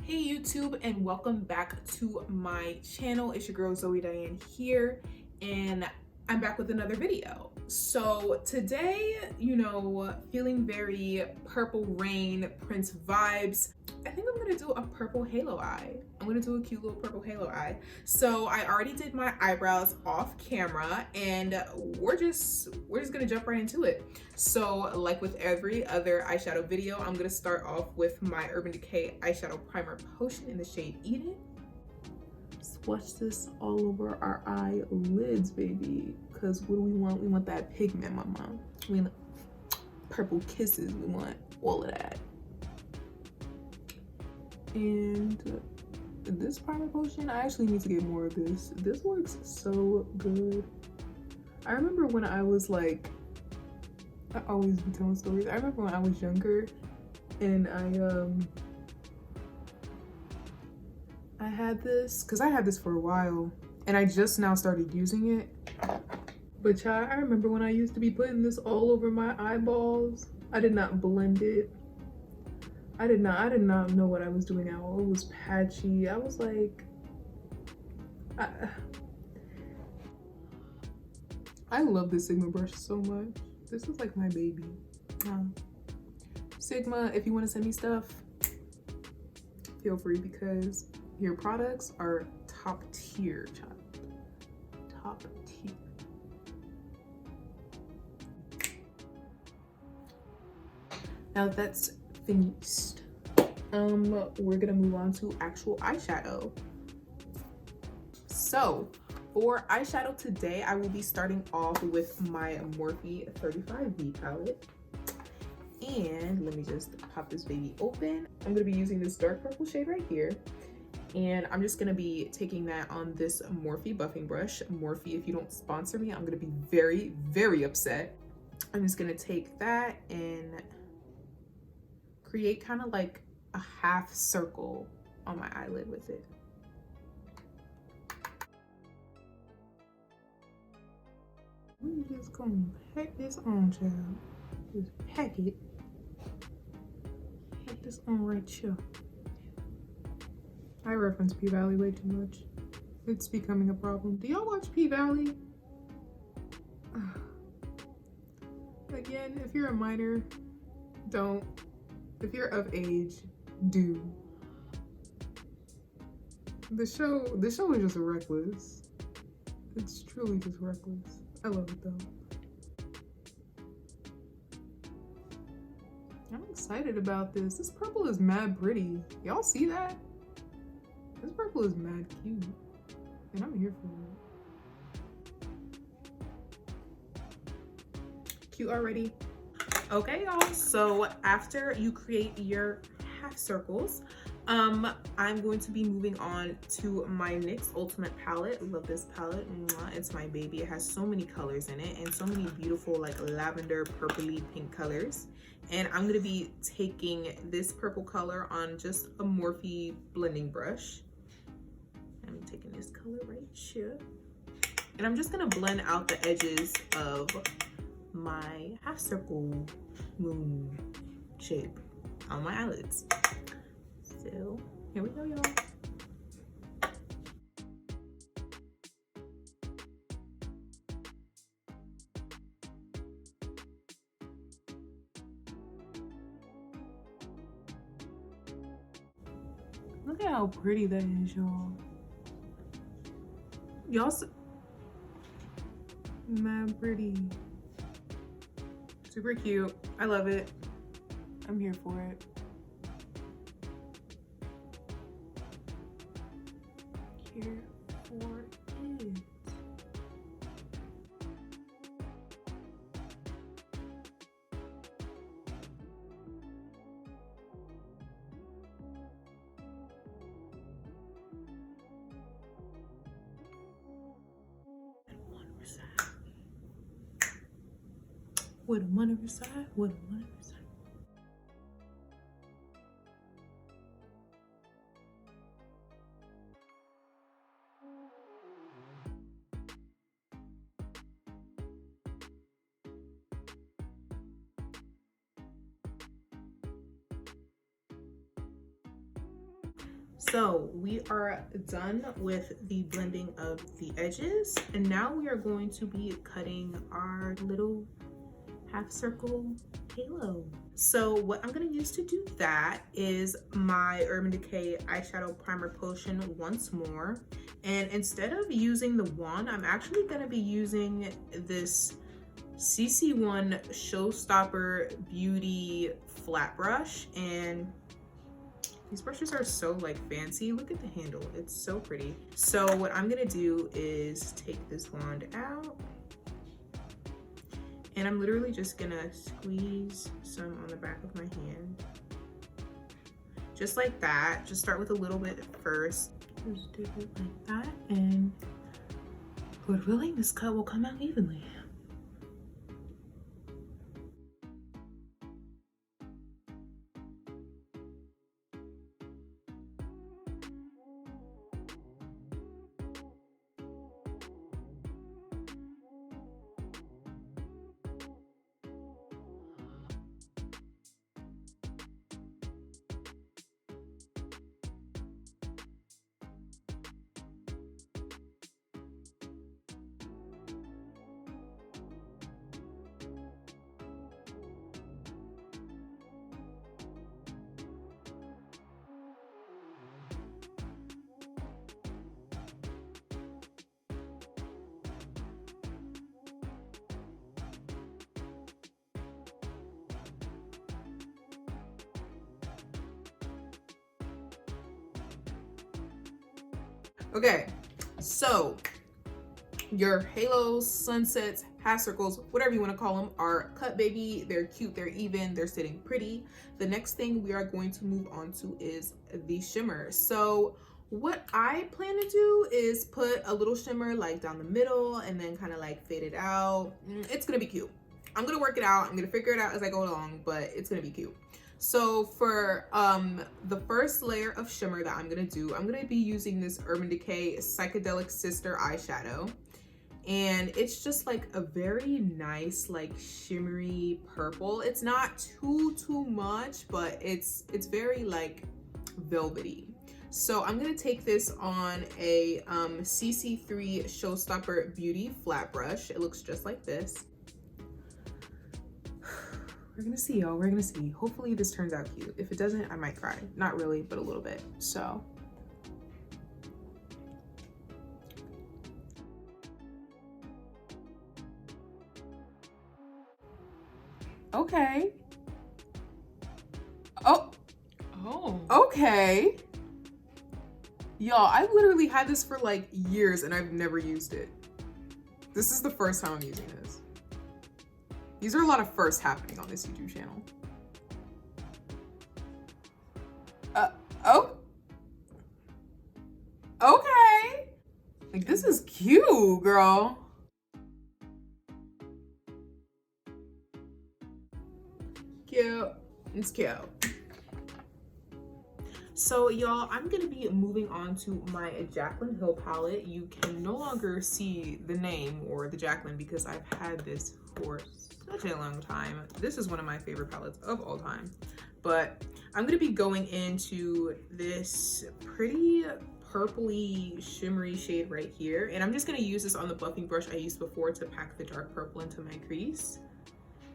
Hey YouTube, and welcome back to my channel. It's your girl Zoe Dianne here, and I'm back with another video. So today, feeling very Purple Rain Prince vibes. I think I'm gonna do a purple halo eye. I'm gonna do a cute little purple halo eye. So I already did my eyebrows off camera, and we're just gonna jump right into it. So like with every other eyeshadow video, I'm gonna start off with my Urban Decay eyeshadow primer potion in the shade Eden. Swatch this all over our eyelids, baby. Cause what do we want? We want that pigment, mama. We want purple kisses. We want all of that. And this primer potion, I actually need to get more of this. This works so good. I remember when I was like, I always be telling stories. I remember when I was younger and I had this, cause I had this for a while and I just now started using it. But child, I remember when I used to be putting this all over my eyeballs. I did not blend it. I did not know what I was doing at all. It was patchy. I was like, I love this Sigma brush so much. This is like my baby. Sigma, if you want to send me stuff, feel free, because your products are top tier, child. Top tier. Now that's finished, we're gonna move on to actual eyeshadow. So for eyeshadow today, I will be starting off with my Morphe 35V palette. And let me just pop this baby open. I'm gonna be using this dark purple shade right here. And I'm just gonna be taking that on this Morphe buffing brush. Morphe, if you don't sponsor me, I'm gonna be very, very upset. I'm just gonna take that and create kind of like a half circle on my eyelid with it. I'm just gonna pack this on, child. Just pack it. Pack this on right here. I reference P-Valley way too much. It's becoming a problem. Do y'all watch P-Valley? Again, if you're a minor, don't. If you're of age, do. The show is just reckless. It's truly just reckless. I love it though. I'm excited about this. This purple is mad pretty. Y'all see that? This purple is mad cute. And I'm here for it. Cute already. Okay, y'all, so after you create your half circles, I'm going to be moving on to my NYX Ultimate palette. Love this palette. It's my baby. It has so many colors in it and so many beautiful like lavender, purpley, pink colors. And I'm gonna be taking this purple color on just a Morphe blending brush. I'm taking this color right here. And I'm just gonna blend out the edges of my half circle moon shape on my eyelids. So here we go, y'all. Look at how pretty that is, y'all. Y'all, mad pretty. Super cute. I love it. I'm here for it. Here for it. With a money reside, with a money reside. So we are done with the blending of the edges, and now we are going to be cutting our little half circle halo. So what I'm gonna use to do that is my Urban Decay eyeshadow primer potion once more. And instead of using the wand, I'm actually gonna be using this CC1 Showstopper Beauty flat brush. And these brushes are so like fancy. Look at the handle, it's so pretty. So what I'm gonna do is take this wand out, and I'm literally just gonna squeeze some on the back of my hand. Just like that. Just start with a little bit first. Just do it like that, and Lord willing, this cut will come out evenly. Okay, so your halos, sunsets, half circles, whatever you want to call them, are cut, baby. They're cute, they're even, they're sitting pretty. The next thing we are going to move on to is the shimmer. So what I plan to do is put a little shimmer like down the middle and then kind of like fade it out. It's gonna be cute. I'm gonna work it out. I'm gonna figure it out as I go along, but it's gonna be cute. So for the first layer of shimmer that I'm gonna do, I'm gonna be using this Urban Decay Psychedelic Sister eyeshadow. And it's just like a very nice, like shimmery purple. It's not too much, but it's very like velvety. So I'm gonna take this on a CC3 Showstopper Beauty flat brush. It looks just like this. We're gonna see, y'all. We're gonna see. Hopefully this turns out cute. If it doesn't, I might cry. Not really, but a little bit. So. Okay. Oh. Oh. Okay. Y'all, I literally had this for like years and I've never used it. This is the first time I'm using this. These are a lot of firsts happening on this YouTube channel. Oh. Okay. Like, this is cute, girl. Cute. It's cute. So y'all, I'm gonna be moving on to my Jaclyn Hill palette. You can no longer see the name or the Jaclyn because I've had this for such a long time. This is one of my favorite palettes of all time. But I'm gonna be going into this pretty purpley shimmery shade right here. And I'm just gonna use this on the buffing brush I used before to pack the dark purple into my crease.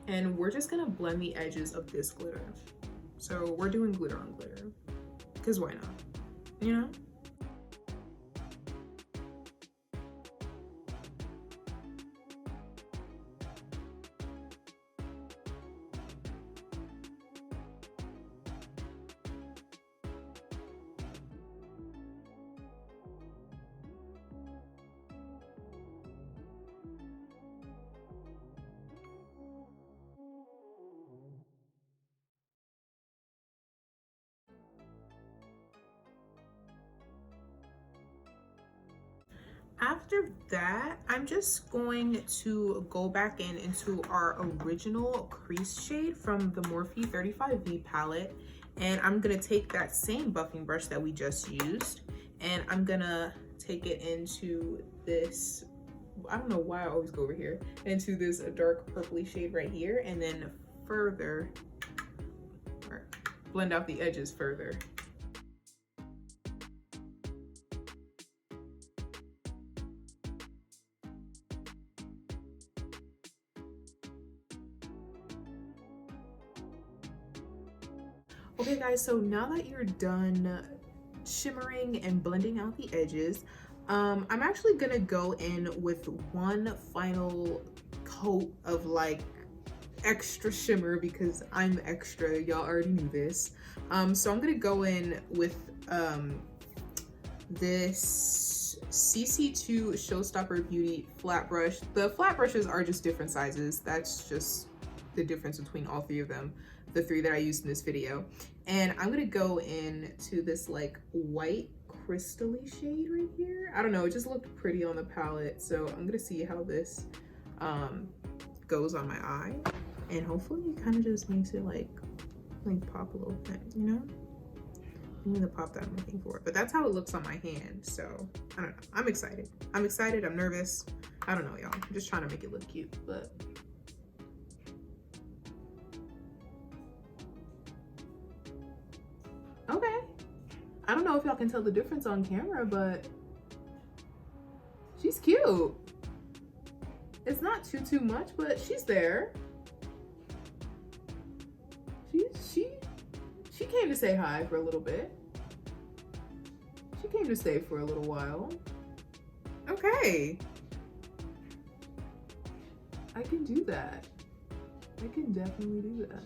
And we're just gonna blend the edges of this glitter. So we're doing glitter on glitter. Because why not, you know? After that, I'm just going to go back into our original crease shade from the Morphe 35V palette. And I'm gonna take that same buffing brush that we just used, and I'm gonna take it into this, I don't know why I always go over here, into this dark purpley shade right here, and then further, or blend out the edges further. Okay guys, so now that you're done shimmering and blending out the edges, I'm actually gonna go in with one final coat of like extra shimmer because I'm extra, y'all already knew this. So I'm gonna go in with this CC2 Showstopper Beauty flat brush. The flat brushes are just different sizes. That's just the difference between all three of them, the three that I used in this video. And I'm gonna go into this like white crystally shade right here. I don't know, it just looked pretty on the palette. So I'm gonna see how this goes on my eye. And hopefully it kind of just makes it like pop a little bit, you know? I need the pop that I'm looking for. But that's how it looks on my hand. So I don't know. I'm excited. I'm excited. I'm nervous. I don't know, y'all. I'm just trying to make it look cute, but okay. I don't know if y'all can tell the difference on camera, but she's cute. It's not too much, but she's there. She came to say hi for a little bit. She came to stay for a little while. Okay. I can do that. I can definitely do that.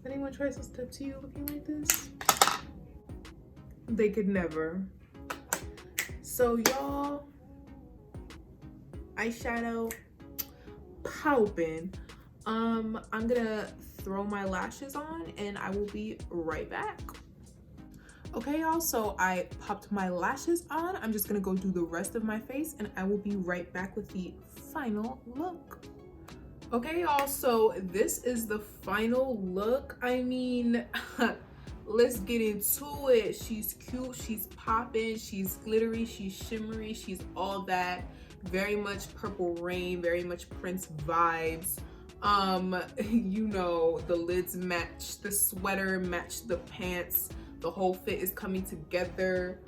If anyone tries to step to you looking like this, they could never. So y'all, eyeshadow popping. I'm gonna throw my lashes on and I will be right back. Okay y'all, so I popped my lashes on. I'm just gonna go do the rest of my face and I will be right back with the final look. Okay y'all, so this is the final look. I mean, let's get into it. She's cute, she's popping, she's glittery, she's shimmery, she's all that. Very much Purple Rain, very much Prince vibes. You know, the lids match the sweater, match the pants. The whole fit is coming together.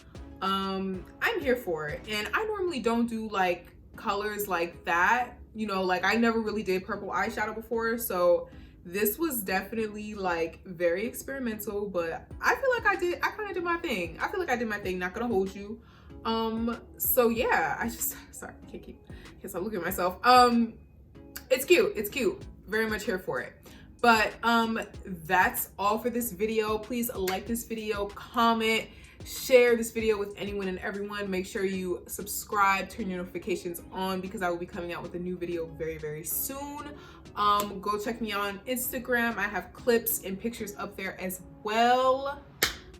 I'm here for it. And I normally don't do like colors like that. You know, like I never really did purple eyeshadow before. So this was definitely like very experimental, but I feel like I kind of did my thing. I feel like I did my thing, not gonna hold you. So yeah, sorry, can't stop looking at myself. It's cute, very much here for it. But that's all for this video. Please like this video, comment, share this video with anyone and everyone. Make sure you subscribe, turn your notifications on because I will be coming out with a new video very soon. Go check me on Instagram. I have clips and pictures up there as well.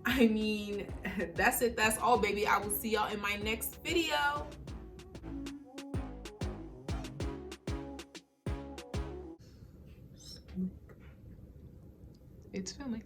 I mean, that's it. That's all, baby. I will see y'all in my next video. It's filming.